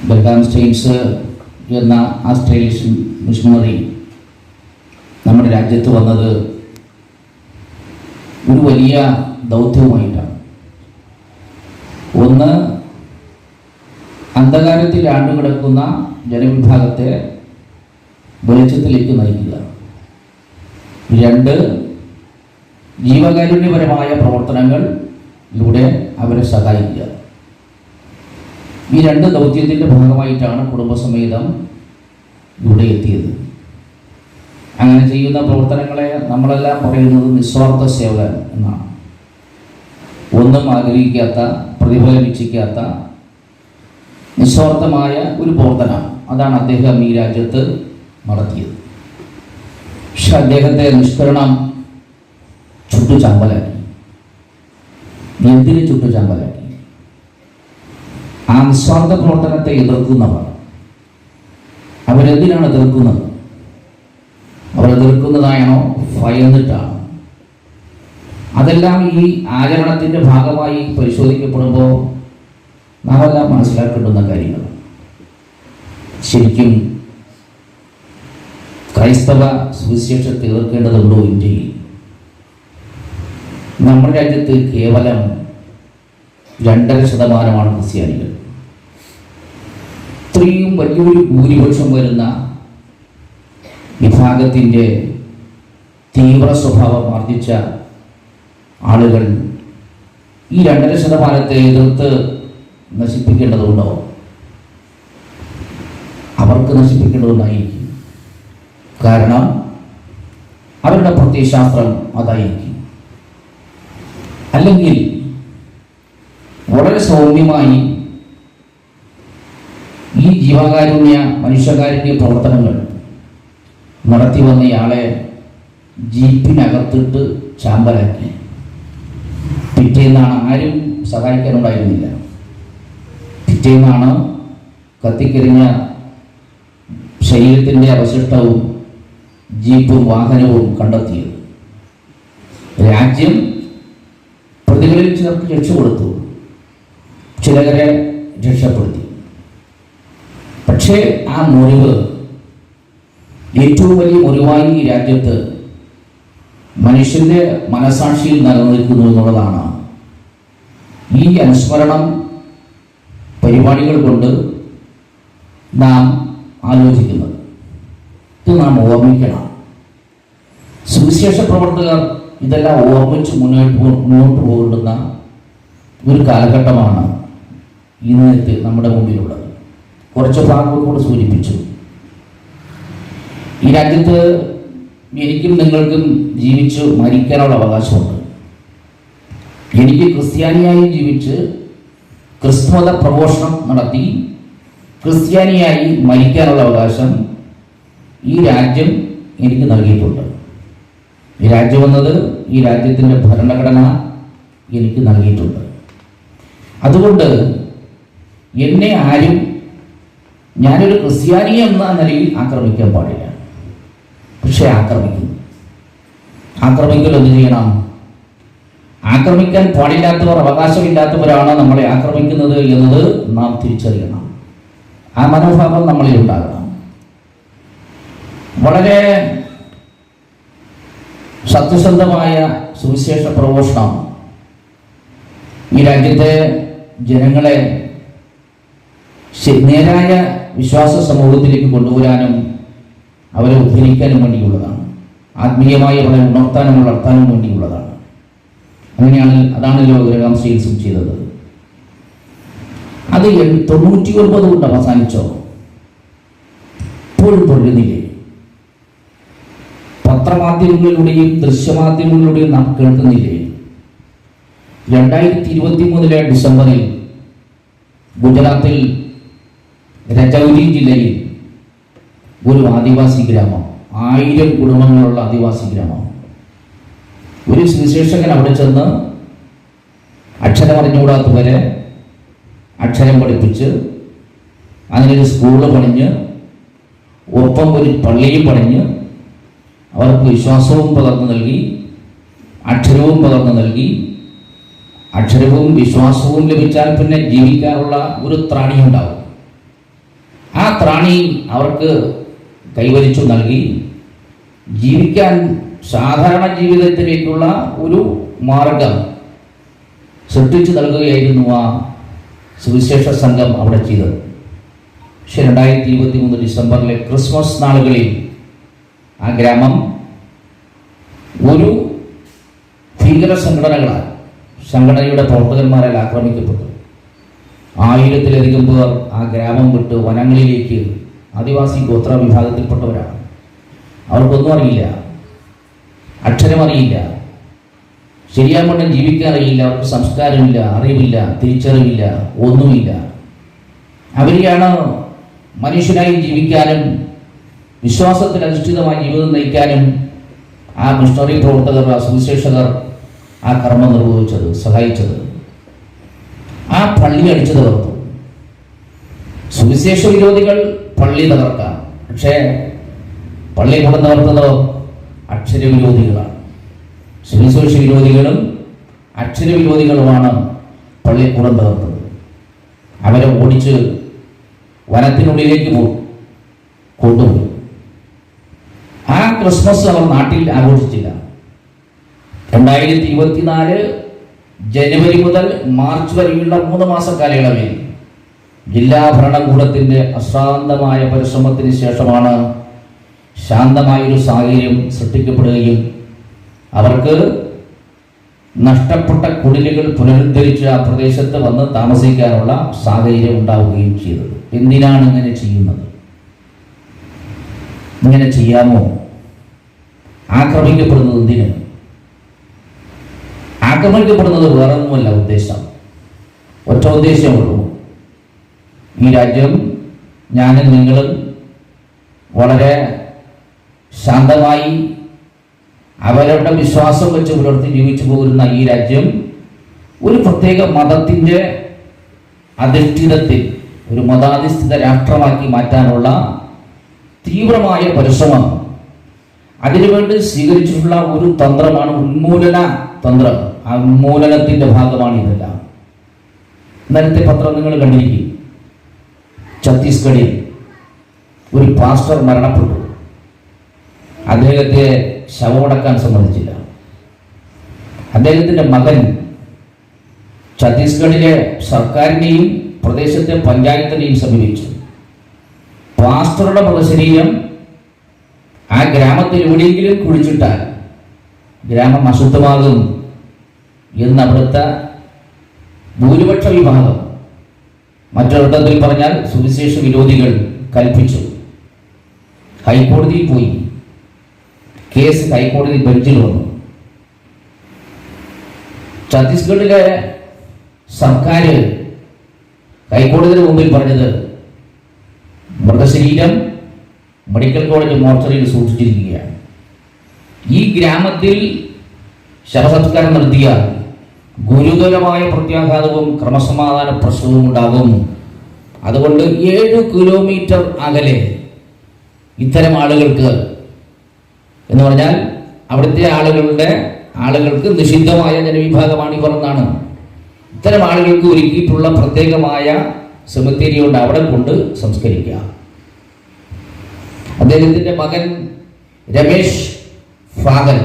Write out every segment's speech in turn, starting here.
Belgaum Staines എന്ന Australian missionary നമ്മുടെ രാജ്യത്ത് വന്നത് ഒരു വലിയ ദൗത്യവുമായിട്ടാണ്. ഒന്ന്, അന്ധകാരത്തിൽ ആണ്ടുകിടക്കുന്ന ജനവിഭാഗത്തെ വെളിച്ചത്തിലേക്ക് നയിക്കുക. രണ്ട്, ജീവകാരുണ്യപരമായ പ്രവർത്തനങ്ങളിലൂടെ അവരെ സഹായിക്കുക. ഈ രണ്ട് ദൗത്യത്തിൻ്റെ ഭാഗമായിട്ടാണ് കുടുംബസമേതം ഇവിടെ എത്തിയത്. അങ്ങനെ ചെയ്യുന്ന പ്രവർത്തനങ്ങളെ നമ്മളെല്ലാം പറയുന്നത് നിസ്വാർത്ഥ സേവകൻ എന്നാണ്. ഒന്നും ആഗ്രഹിക്കാത്ത, പ്രതിഫലം ഇച്ഛിക്കാത്ത നിസ്വാർത്ഥമായ ഒരു പ്രവർത്തനം. അതാണ് അദ്ദേഹം ഈ രാജ്യത്ത് നടത്തിയത്. പക്ഷെ അദ്ദേഹത്തെ നിഷ്കരണം ചുട്ടുചാമ്പലാക്കി. എന്തിന് ചുട്ടുചാമ്പലാക്കി? ആ നിസ്വാർത്ഥ പ്രവർത്തനത്തെ എതിർക്കുന്നവർ അവരെന്തിനാണ് എതിർക്കുന്നത്? അവർ എതിർക്കുന്നതാണോ ഭയന്നിട്ടാണ്? അതെല്ലാം ഈ ആചരണത്തിൻ്റെ ഭാഗമായി പരിശോധിക്കപ്പെടുമ്പോൾ നാം എല്ലാം മനസ്സിലാക്കേണ്ടുന്ന കാര്യങ്ങൾ. ശരിക്കും ക്രൈസ്തവ സുവിശേഷത്തെ എതിർക്കേണ്ടതുണ്ടോ ഇന്ത്യയിൽ? നമ്മുടെ രാജ്യത്ത് കേവലം 2.5% ക്രിസ്ത്യാനികൾ. ഇത്രയും വലിയൊരു ഭൂരിപക്ഷം വരുന്ന വിഭാഗത്തിൻ്റെ തീവ്ര സ്വഭാവം ആർജിച്ച ആളുകൾ ഈ 2.5% എതിർത്ത് നശിപ്പിക്കേണ്ടതുണ്ടോ? അവർക്ക് നശിപ്പിക്കേണ്ടതുണ്ടായിരിക്കും. കാരണം അവരുടെ പ്രത്യയശാസ്ത്രം അതായിരിക്കും. അല്ലെങ്കിൽ വളരെ സൗമ്യമായി ഈ ജീവകാരുണ്യ മനുഷ്യകാരുണ്യ പ്രവർത്തനങ്ങൾ നടത്തി വന്നയാളെ ജീപ്പിനകത്തിട്ട് ചാമ്പലാക്കി. പിറ്റേന്നാണ് ആരും സഹായിക്കാനുണ്ടായിരുന്നില്ല. പിറ്റേന്നാണ് കത്തിക്കരിഞ്ഞ ശരീരത്തിൻ്റെ അവശിഷ്ടവും ജീപ്പും വാഹനവും കണ്ടെത്തിയത്. രാജ്യം പ്രതികളിൽ ചിലർക്ക് രക്ഷപ്പെടുത്തു, ചിലരെ രക്ഷപ്പെടുത്തി. പക്ഷേ ആ മുറിവ് ഏറ്റവും വലിയ മുറിവായി ഈ രാജ്യത്ത് മനുഷ്യൻ്റെ മനസാക്ഷിയിൽ നിലനിൽക്കുന്നു എന്നുള്ളതാണ് ഈ അനുസ്മരണം പരിപാടികൾ കൊണ്ട് നാം ആലോചിക്കുന്നത്. ഇത് നാം ഓർമ്മിക്കണം. സുവിശേഷ പ്രവർത്തകർ ഇതെല്ലാം ഓർമ്മിച്ച് മുന്നോട്ട് പോകേണ്ടുന്ന ഒരു കാലഘട്ടമാണ് ഇന്നത്തെ നമ്മുടെ മുമ്പിലുള്ളത്. കുറച്ച് ഭാഗങ്ങൾ കൂടെ സൂചിപ്പിച്ചു. ഈ രാജ്യത്ത് എനിക്കും നിങ്ങൾക്കും ജീവിച്ച് മരിക്കാനുള്ള അവകാശമുണ്ട്. എനിക്ക് ക്രിസ്ത്യാനിയായി ജീവിച്ച് ക്രിസ്തുമത പ്രഘോഷണം നടത്തി ക്രിസ്ത്യാനിയായി മരിക്കാനുള്ള അവകാശം ഈ രാജ്യം എനിക്ക് നൽകിയിട്ടുണ്ട്. ഈ രാജ്യം എന്നത് ഈ രാജ്യത്തിൻ്റെ ഭരണഘടന എനിക്ക് നൽകിയിട്ടുണ്ട്. അതുകൊണ്ട് എന്നെ ആരും ഞാനൊരു ക്രിസ്ത്യാനി എന്ന നിലയിൽ ആക്രമിക്കാൻ പാടില്ല. പക്ഷെ ആക്രമിക്കൽ എന്ത് ചെയ്യണം? ആക്രമിക്കാൻ പാടില്ലാത്തവർ, അവകാശമില്ലാത്തവരാണ് നമ്മളെ ആക്രമിക്കുന്നത് എന്നത് നാം തിരിച്ചറിയണം. ആ മനോഭാവം നമ്മളിൽ ഉണ്ടാകണം. വളരെ സത്യസന്ധമായ സുവിശേഷ പ്രഘോഷണം ഈ രാജ്യത്തെ ജനങ്ങളെ നേരായ വിശ്വാസ സമൂഹത്തിലേക്ക് കൊണ്ടുവരാനും അവരെ ഉദ്ധരിക്കാനും വേണ്ടിയുള്ളതാണ്. ആത്മീയമായി അവരെ ഉണർത്താനും വളർത്താനും വേണ്ടിയുള്ളതാണ്. അതാണല്ലോ ബെൽഗാം സ്റ്റെയിൻസും ചെയ്തത്. അത് 99 കൊണ്ട് അവസാനിച്ചോ? ഇപ്പോഴും തുടരുന്നില്ലേ? പത്രമാധ്യമങ്ങളിലൂടെയും ദൃശ്യമാധ്യമങ്ങളിലൂടെയും നാം കേൾക്കുന്നില്ലേ? 2023 ഡിസംബറിൽ ഗുജറാത്തിൽ രജൌരി ജില്ലയിൽ ഒരു ആദിവാസി ഗ്രാമം, 1000 കുടുംബങ്ങളുള്ള ആദിവാസി ഗ്രാമം, ഒരു സുവിശേഷകൻ അവിടെ ചെന്ന് അക്ഷരം അറിഞ്ഞുകൂടാത്തവരെ അക്ഷരം പഠിപ്പിച്ച് അതിനൊരു സ്കൂള് പണിഞ്ഞ് ഒപ്പം ഒരു പള്ളിയും പണിഞ്ഞ് അവർക്ക് വിശ്വാസവും പകർന്നു നൽകി, അക്ഷരവും പകർന്നു നൽകി. അക്ഷരവും വിശ്വാസവും ലഭിച്ചാൽ പിന്നെ ജീവിക്കാനുള്ള ഒരു ത്രാണിയുണ്ടാവും. ആ ത്രാണി അവർക്ക് കൈവരിച്ചു നൽകി ജീവിക്കാൻ സാധാരണ ജീവിതത്തിലേക്കുള്ള ഒരു മാർഗം സൃഷ്ടിച്ചു നൽകുകയായിരുന്നു ആ സുവിശേഷ സംഘം അവിടെ ചെയ്തത്. പക്ഷെ 2023 ഡിസംബറിലെ ക്രിസ്മസ് നാളുകളിൽ ആ ഗ്രാമം ഒരു ഭീകര സംഘടനയുടെ പ്രവർത്തകന്മാരാൽ ആക്രമിക്കപ്പെട്ടു. 1000-ലധികം പേർ ആ ഗ്രാമം വിട്ട് വനങ്ങളിലേക്ക്, ആദിവാസി ഗോത്ര വിഭാഗത്തിൽപ്പെട്ടവരാണ്. അവർക്കൊന്നും അറിയില്ല, അക്ഷരമറിയില്ല, ശരിയാവണ്ണം ജീവിക്കാൻ അറിയില്ല, അവർക്ക് സംസ്കാരമില്ല, അറിവില്ല, തിരിച്ചറിവില്ല, ഒന്നുമില്ല. അവരെയാണ് മനുഷ്യനായി ജീവിക്കാനും വിശ്വാസത്തിൽ അധിഷ്ഠിതമായ ജീവിതം നയിക്കാനും ആ മിഷണറി പ്രവർത്തകർ, ആ സുവിശേഷകർ ആ കർമ്മം നിർവഹിച്ചത്, സഹായിച്ചത്. ആ പള്ളി അടിച്ചു തകർത്തു. സുവിശേഷ വിരോധികൾ പള്ളി തകർക്കാം, പക്ഷേ പള്ളി കൂടെ തകർത്തതോ അക്ഷരവിരോധികളാണ്. സുവിശേഷ വിരോധികളും അക്ഷരവിരോധികളുമാണ് പള്ളിക്കൂടം തകർത്തത്. അവരെ ഓടിച്ച് വനത്തിനുള്ളിലേക്ക് കൊണ്ടുപോയി. ആ ക്രിസ്മസ് അവർ നാട്ടിൽ ആഘോഷിച്ചില്ല. 2024 ജനുവരി മുതൽ മാർച്ച് വരെയുള്ള 3 മാസ കാലയളവിൽ ജില്ലാ ഭരണകൂടത്തിൻ്റെ അശ്രാന്തമായ പരിശ്രമത്തിന് ശേഷമാണ് ശാന്തമായൊരു സാഹചര്യം സൃഷ്ടിക്കപ്പെടുകയും അവർക്ക് നഷ്ടപ്പെട്ട കുടിലുകൾ പുനരുദ്ധരിച്ച് ആ പ്രദേശത്ത് വന്ന് താമസിക്കാനുള്ള സാഹചര്യം ഉണ്ടാവുകയും ചെയ്തത്. എന്തിനാണ് ഇങ്ങനെ ചെയ്യുന്നത്? ഇങ്ങനെ ചെയ്യാമോ? ആക്രമിക്കപ്പെടുന്നത് എന്തിന്? ആക്രമിക്കപ്പെടുന്നത് വേറൊന്നുമല്ല ഉദ്ദേശം. ഒറ്റ ഉദ്ദേശമുള്ളൂ. ഈ രാജ്യം ഞാനും നിങ്ങളും വളരെ ശാന്തമായി അവരുടെ വിശ്വാസം വെച്ച് പുലർത്തി ജീവിച്ചു പോകുന്ന ഈ രാജ്യം ഒരു പ്രത്യേക മതത്തിൻ്റെ അധിഷ്ഠിതത്തിൽ ഒരു മതാധിഷ്ഠിത രാഷ്ട്രമാക്കി മാറ്റാനുള്ള തീവ്രമായ പരിശ്രമം, അതിനുവേണ്ടി സ്വീകരിച്ചിട്ടുള്ള ഒരു തന്ത്രമാണ് ഉന്മൂലന തന്ത്രം. ആ ഉന്മൂലനത്തിൻ്റെ ഭാഗമാണ് ഇതെല്ലാം. ഇന്നലത്തെ പത്രം നിങ്ങൾ കണ്ടിരിക്കും. ഛത്തീസ്ഗഡിൽ ഒരു പാസ്റ്റർ മരണപ്പെട്ടു. അദ്ദേഹത്തെ ശവമടക്കാൻ സമ്മതിച്ചില്ല. അദ്ദേഹത്തിൻ്റെ മകൻ ഛത്തീസ്ഗഡിലെ സർക്കാരിനെയും പ്രദേശത്തെ പഞ്ചായത്തിനെയും സമീപിച്ചു. പാസ്റ്ററുടെ മൃതശരീരം ആ ഗ്രാമത്തിൽ എവിടെയെങ്കിലും കുഴിച്ചിട്ടാൽ ഗ്രാമം അശുദ്ധമാകും എന്ന് അവിടുത്തെ ഭൂരിപക്ഷ വിഭാഗം, മറ്റൊരർത്ഥത്തിൽ പറഞ്ഞാൽ സുവിശേഷ വിരോധികൾ കൽപ്പിച്ചു. ഹൈക്കോടതിയിൽ പോയി. കേസ് ഹൈക്കോടതി ബെഞ്ചിൽ വന്നു. ഛത്തീസ്ഗഡിലെ സർക്കാർ ഹൈക്കോടതിയുടെ മുമ്പിൽ പറഞ്ഞത് മൃതശരീരം മെഡിക്കൽ കോളേജ് മോർച്ചറിയിൽ സൂക്ഷിച്ചിരിക്കുകയാണ്. ഈ ഗ്രാമത്തിൽ ശവസംസ്കാരം നടത്തിയാൽ ഗുരുതരമായ പ്രത്യാഘാതവും ക്രമസമാധാന പ്രശ്നവും ഉണ്ടാകും. അതുകൊണ്ട് 7 കിലോമീറ്റർ അകലെ ഇത്തരം ആളുകൾക്ക്, എന്ന് പറഞ്ഞാൽ അവിടുത്തെ ആളുകൾക്ക് നിഷിദ്ധമായ ജനവിഭാഗമാണ് ഇവർ എന്നാണ്, ഇത്തരം ആളുകൾക്ക് ഒരുക്കിയിട്ടുള്ള പ്രത്യേകമായ സെമിത്തേരി കൊണ്ട് അവിടെ കൊണ്ട് സംസ്കരിക്കുക. അദ്ദേഹത്തിൻ്റെ മകൻ രമേശ് ഫാഗൽ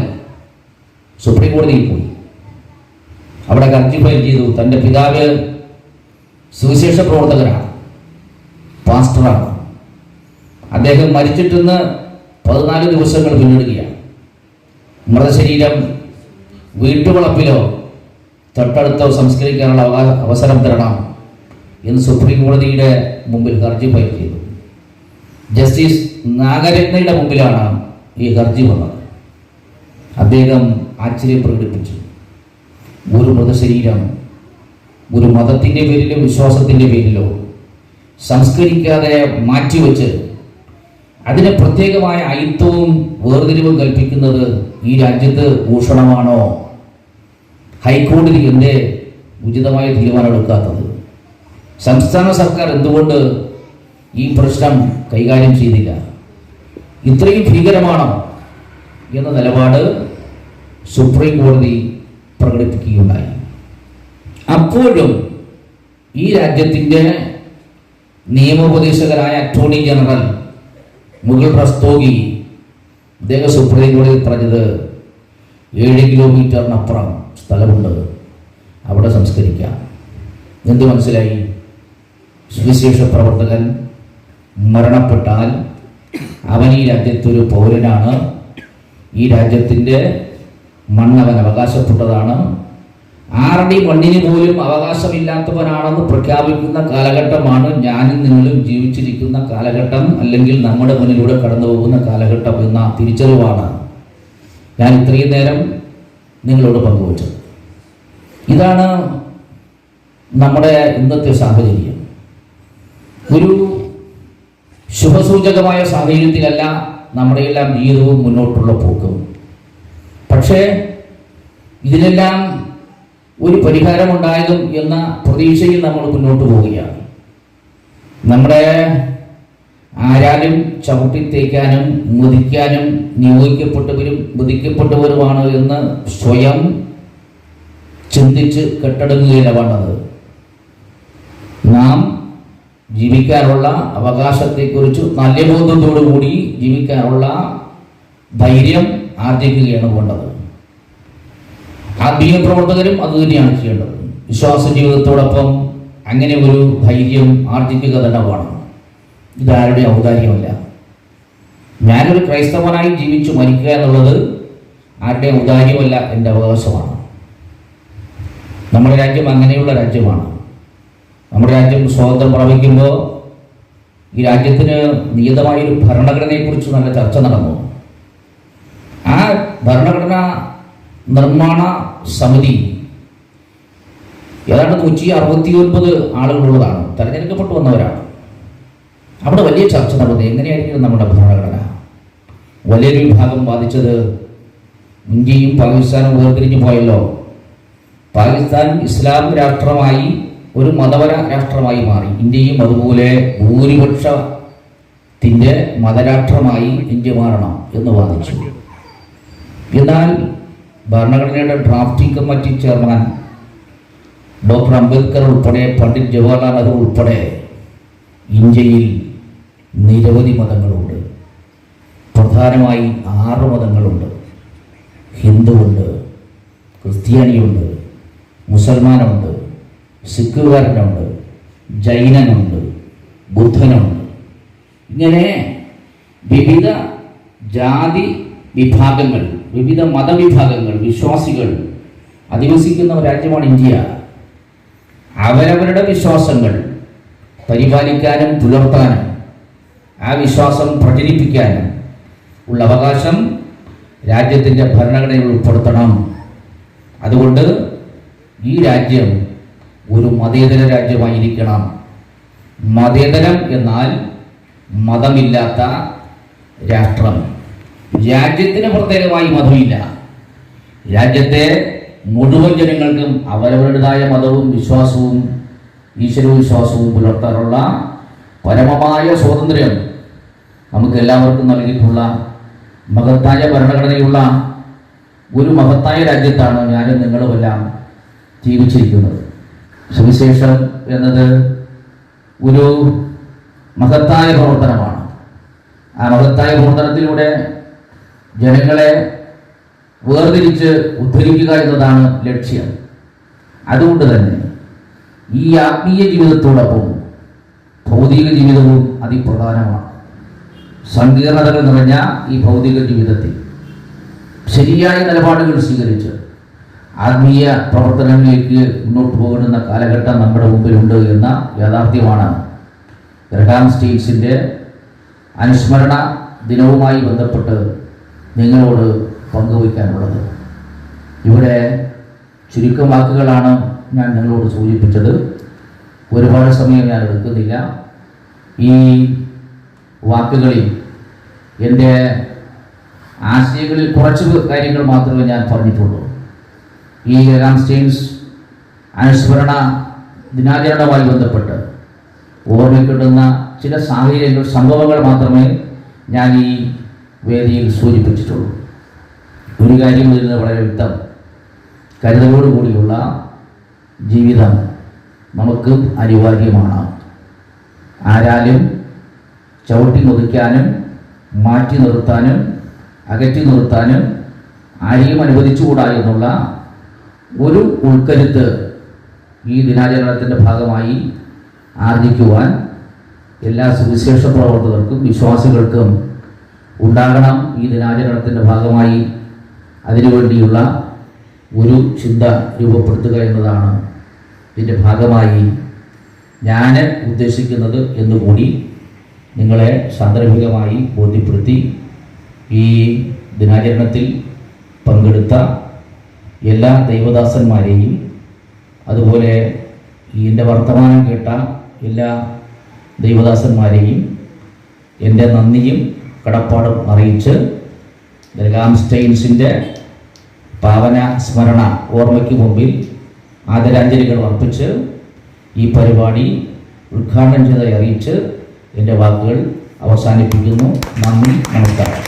സുപ്രീം കോടതിയിൽ പോയി. അവിടെ ഹർജി ഫയൽ ചെയ്തു. തൻ്റെ പിതാവ് സുവിശേഷ പ്രവർത്തകരാണ്, പാസ്റ്ററാണ്. അദ്ദേഹം മരിച്ചിട്ടെന്ന് 14 ദിവസങ്ങൾ പിന്നിടുകയാണ്. മൃതശരീരം വീട്ടുവളപ്പിലോ തൊട്ടടുത്തോ സംസ്കരിക്കാനുള്ള അവസരം തരണം എന്ന് സുപ്രീം കോടതിയുടെ മുമ്പിൽ ഹർജി ഫയൽ ചെയ്തു. ജസ്റ്റിസ് നാഗരത്നയുടെ മുമ്പിലാണ് ഈ ഹർജി വന്നത്. അദ്ദേഹം ആശ്ചര്യം പ്രകടിപ്പിച്ചു. ഒരു മൃതശരീരം ഒരു മതത്തിൻ്റെ പേരിലോ വിശ്വാസത്തിൻ്റെ പേരിലോ സംസ്കരിക്കാതെ മാറ്റിവെച്ച് അതിന് പ്രത്യേകമായ അയിത്തവും വേർതിരിവും കൽപ്പിക്കുന്നത് ഈ രാജ്യത്ത് ഭൂഷണമാണോ? ഹൈക്കോടതി എന്തേ ഉചിതമായ തീരുമാനമെടുക്കാത്തത്? സംസ്ഥാന സർക്കാർ എന്തുകൊണ്ട് ഈ പ്രശ്നം കൈകാര്യം ചെയ്തില്ല? ഇത്രയും ഭീകരമാണോ എന്ന നിലപാട് സുപ്രീം കോടതി പ്രകടിപ്പിക്കുകയുണ്ടായി. അപ്പോഴും ഈ രാജ്യത്തിൻ്റെ നിയമോപദേശകരായ അറ്റോർണി ജനറൽ മുകുൾ റസ്തോഗി അദ്ദേഹം സുപ്രീം കോടതിയിൽ പറഞ്ഞത് 7 കിലോമീറ്ററിനപ്പുറം സ്ഥലമുണ്ട്, അവിടെ സംസ്കരിക്കാം. എന്ത് മനസ്സിലായി? സുവിശേഷ പ്രവർത്തകൻ മരണപ്പെട്ടാൽ അവൻ ഈ രാജ്യത്തൊരു പൗരനാണ്, ഈ രാജ്യത്തിൻ്റെ മണ്ണവൻ അവകാശപ്പെട്ടതാണ്, ആരുടെ മണ്ണിന് പോലും അവകാശമില്ലാത്തവനാണെന്ന് പ്രഖ്യാപിക്കുന്ന കാലഘട്ടമാണ് ഞാനും നിങ്ങളും ജീവിച്ചിരിക്കുന്ന കാലഘട്ടം, അല്ലെങ്കിൽ നമ്മുടെ മുന്നിലൂടെ കടന്നു പോകുന്ന കാലഘട്ടം എന്ന തിരിച്ചറിവാണ് ഞാൻ ഇത്രയും നേരം നിങ്ങളോട് പങ്കുവച്ചത്. ഇതാണ് നമ്മുടെ ഇന്നത്തെ സാഹചര്യം. ഒരു ശുഭസൂചകമായ സാഹചര്യത്തിലല്ല നമ്മുടെ എല്ലാം ജീവിതവും മുന്നോട്ടുള്ള പോക്കും. പക്ഷേ ഇതിനെല്ലാം ഒരു പരിഹാരമുണ്ടായതും എന്ന പ്രതീക്ഷയിൽ നമ്മൾ മുന്നോട്ട് പോവുകയാണ്. നമ്മുടെ ആരാലും ചവിട്ടിത്തേക്കാനും മുതിക്കാനും നിയോഗിക്കപ്പെട്ടവരും മുതിക്കപ്പെട്ടവരുമാണ് എന്ന് സ്വയം ചിന്തിച്ച് കെട്ടടങ്ങുകയില്ല വേണ്ടത്. നാം ജീവിക്കാനുള്ള അവകാശത്തെക്കുറിച്ച് നല്ല ബോധത്തോടുകൂടി ജീവിക്കാനുള്ള ധൈര്യം ആർജിക്കുകയാണ് വേണ്ടത്. ആത്മീയ പ്രവർത്തകരും അതുതന്നെയാണ് ചെയ്യേണ്ടത്. വിശ്വാസ ജീവിതത്തോടൊപ്പം അങ്ങനെ ഒരു ധൈര്യം ആർജിക്കുക തന്നെ വേണം. ഇതാരുടെ ഔദാര്യമല്ല. ഞാനൊരു ക്രൈസ്തവനായി ജീവിച്ചു മരിക്കുക എന്നുള്ളത് ആരുടെ ഔദാര്യമല്ല, എൻ്റെ അവകാശമാണ്. നമ്മുടെ രാജ്യം അങ്ങനെയുള്ള രാജ്യമാണ്. നമ്മുടെ രാജ്യം സ്വാതന്ത്ര്യം പ്രാപിക്കുമ്പോൾ ഈ രാജ്യത്തിന് നിയതമായൊരു ഭരണഘടനയെക്കുറിച്ച് നല്ല ചർച്ച നടന്നു. ആ ഭരണഘടന നിർമ്മാണ സമിതി ഏതാണ്ട് 169 ആളുകളുള്ളതാണ്, തെരഞ്ഞെടുക്കപ്പെട്ടു വന്നവരാണ്. അവിടെ വലിയ ചർച്ച നടന്നു. എങ്ങനെയായിരിക്കും നമ്മുടെ ഭരണഘടന? വലിയൊരു വിഭാഗം ബാധിച്ചത് ഇന്ത്യയും പാകിസ്ഥാനും വേർതിരിഞ്ഞു പോയല്ലോ. പാകിസ്ഥാൻ ഇസ്ലാം രാഷ്ട്രമായി ഒരു മതപര രാഷ്ട്രമായി മാറി. ഇന്ത്യയും അതുപോലെ ഭൂരിപക്ഷത്തിൻ്റെ മതരാഷ്ട്രമായി ഇന്ത്യ മാറണം എന്ന് വാദിച്ചു. എന്നാൽ ഭരണഘടനയുടെ drafting committee chairman doctor Ambedkar ഉൾപ്പെടെ പണ്ഡിറ്റ് ജവഹർലാൽ നെഹ്റു ഉൾപ്പെടെ ഇന്ത്യയിൽ നിരവധി മതങ്ങളുണ്ട്. പ്രധാനമായി 6 മതങ്ങളുണ്ട്. ഹിന്ദുവുണ്ട്, ക്രിസ്ത്യാനിയുണ്ട്, മുസൽമാനുണ്ട്, സിഖുകാരനുണ്ട്, ജൈനനുണ്ട്, ബുദ്ധനുണ്ട്. ഇങ്ങനെ വിവിധ ജാതി വിഭാഗങ്ങൾ, വിവിധ മതവിഭാഗങ്ങൾ, വിശ്വാസികൾ അധിവസിക്കുന്ന രാജ്യമാണ് ഇന്ത്യ. അവരവരുടെ വിശ്വാസങ്ങൾ പരിപാലിക്കാനും പുലർത്താനും ആ വിശ്വാസം പ്രചരിപ്പിക്കാനും ഉള്ള അവകാശം രാജ്യത്തിൻ്റെ ഭരണഘടനയിൽ ഉൾപ്പെടുത്തണം. അതുകൊണ്ട് ഈ രാജ്യം ഒരു മതേതര രാജ്യമായിരിക്കണം. മതേതരം എന്നാൽ മതമില്ലാത്ത രാഷ്ട്രം. രാജ്യത്തിന് പ്രത്യേകമായി മതമില്ല. രാജ്യത്തെ മുഴുവൻ ജനങ്ങൾക്കും അവരവരുടേതായ മതവും വിശ്വാസവും ഈശ്വരവിശ്വാസവും പുലർത്താനുള്ള പരമമായ സ്വാതന്ത്ര്യം നമുക്ക് എല്ലാവർക്കും നൽകിയിട്ടുള്ള മഹത്തായ ഭരണഘടനയുള്ള ഒരു മഹത്തായ രാജ്യത്താണ് ഞാനും നിങ്ങളുമെല്ലാം ജീവിച്ചിരിക്കുന്നത്. സുവിശേഷം എന്നത് ഒരു മഹത്തായ പ്രവർത്തനമാണ്. ആ മഹത്തായ പ്രവർത്തനത്തിലൂടെ ജനങ്ങളെ വേർതിരിച്ച് ഉദ്ധരിക്കുക എന്നതാണ് ലക്ഷ്യം. അതുകൊണ്ട് തന്നെ ഈ ആത്മീയ ജീവിതത്തോടൊപ്പം ഭൗതിക ജീവിതവും അതിപ്രധാനമാണ്. സങ്കീർണതകൾ നിറഞ്ഞ ഈ ഭൗതിക ജീവിതത്തിൽ ശരിയായ നിലപാടുകൾ സ്വീകരിച്ച് ആത്മീയ പ്രവർത്തനങ്ങളിലേക്ക് മുന്നോട്ട് പോകുന്ന കാലഘട്ടം നമ്മുടെ മുമ്പിലുണ്ട് എന്ന യാഥാർത്ഥ്യമാണ് ഗ്രഹാം സ്റ്റീൻസിൻ്റെ അനുസ്മരണ ദിനവുമായി ബന്ധപ്പെട്ട് നിങ്ങളോട് പങ്കുവയ്ക്കാനുള്ളത്. ഇവിടെ ചുരുക്കം വാക്കുകളാണ് ഞാൻ നിങ്ങളോട് സൂചിപ്പിച്ചത്. ഒരുപാട് സമയം ഞാൻ എടുക്കുന്നില്ല. ഈ വാക്കുകളിൽ എൻ്റെ ആശയങ്ങളിൽ കുറച്ച് കാര്യങ്ങൾ മാത്രമേ ഞാൻ പറഞ്ഞിട്ടുള്ളൂ. ഈ ഗ്രഹാം സ്റ്റീൻസ് അനുസ്മരണ ദിനാചരണവുമായി ബന്ധപ്പെട്ട് ഓർമ്മിക്കേണ്ടുന്ന ചില സാഹചര്യങ്ങൾ, സംഭവങ്ങൾ മാത്രമേ ഞാൻ ഈ വേദിയിൽ സൂചിപ്പിച്ചിട്ടുള്ളൂ. ഒരു കാര്യം ഇതിൽ നിന്ന് വളരെ വ്യക്തം: കരുതലോടുകൂടിയുള്ള ജീവിതം നമുക്കും അനിവാര്യമാണ്. ആരാലും ചവിട്ടി മുതിക്കാനും മാറ്റി നിർത്താനും അകറ്റി നിർത്താനും ആരെയും അനുവദിച്ചുകൂടാ എന്നുള്ള ഒരു ഉൾക്കരുത്ത് ഈ ദിനാചരണത്തിൻ്റെ ഭാഗമായി ആർജിക്കുവാൻ എല്ലാ സുവിശേഷ പ്രവർത്തകർക്കും വിശ്വാസികൾക്കും ഉണ്ടാകണം. ഈ ദിനാചരണത്തിൻ്റെ ഭാഗമായി അതിനുവേണ്ടിയുള്ള ഒരു ചിന്ത രൂപപ്പെടുത്തുക എന്നതാണ് ഇതിൻ്റെ ഭാഗമായി ഞാൻ ഉദ്ദേശിക്കുന്നത് എന്നുകൂടി നിങ്ങളെ സാന്ദർഭികമായി ബോധ്യപ്പെടുത്തി ഈ ദിനാചരണത്തിൽ പങ്കെടുത്ത എല്ലാ ദൈവദാസന്മാരെയും അതുപോലെ എൻ്റെ വർത്തമാനം കേട്ട എല്ലാ ദൈവദാസന്മാരെയും എൻ്റെ നന്ദിയും കടപ്പാടും അറിയിച്ച് ദർഗാം സ്റ്റെയിൻസിൻ്റെ പാവന സ്മരണ ഓർമ്മയ്ക്ക് മുമ്പിൽ ആദരാഞ്ജലികൾ അർപ്പിച്ച് ഈ പരിപാടി ഉദ്ഘാടനം ചെയ്തതായി അറിയിച്ച് എൻ്റെ വാക്കുകൾ അവസാനിപ്പിക്കുന്നു. നന്ദി, നമസ്കാരം.